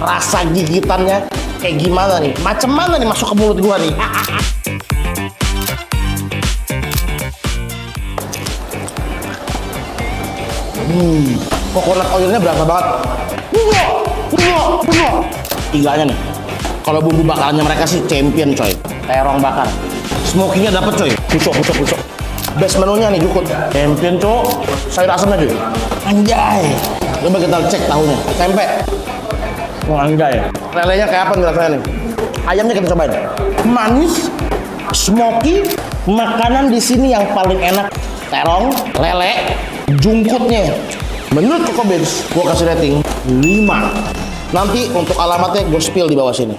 rasa gigitannya kayak gimana nih, macam mana nih masuk ke mulut gua nih. Coconut oilnya berasa banget. Iganya nih, kalau bumbu bakarannya mereka sih champion coy. Terong bakar, smokinya dapet coy. Kusuk. Best menunya nih Jukut. Champion cok, sayur asamnya cuy. Anjay. Coba kita cek tahunya. Tempe. Wah anjay. Lelenya kayak apa nih rasanya nih? Ayamnya kita cobain. Manis, smoky. Makanan di sini yang paling enak terong, lele, jungkutnya. Menurut Koko Beans, gua kasih rating 5. Nanti untuk alamatnya gue spill di bawah sini.